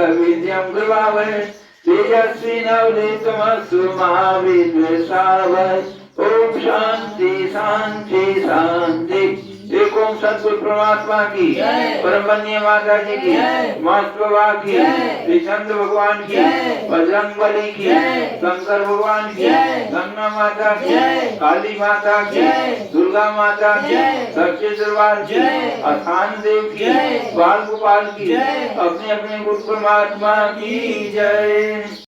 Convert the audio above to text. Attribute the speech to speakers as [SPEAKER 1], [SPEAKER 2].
[SPEAKER 1] विद्यं गुरुवावै तेजस्विनवधीतमस्तु महाविद्वेषावै। ओम शांति शांति शांति। एक ओम सतगुरु परमात्मा की, परमन्य माता जी की, मास्टर बाबा की, श्री चंद्र भगवान की, बजरंग बली की, शंकर भगवान की, गंगा माता की, काली माता की, दुर्गा माता की, सच्चे दरबार की, अस्थान देव की, बाल गोपाल की, अपने अपने गुरु परमात्मा की जय।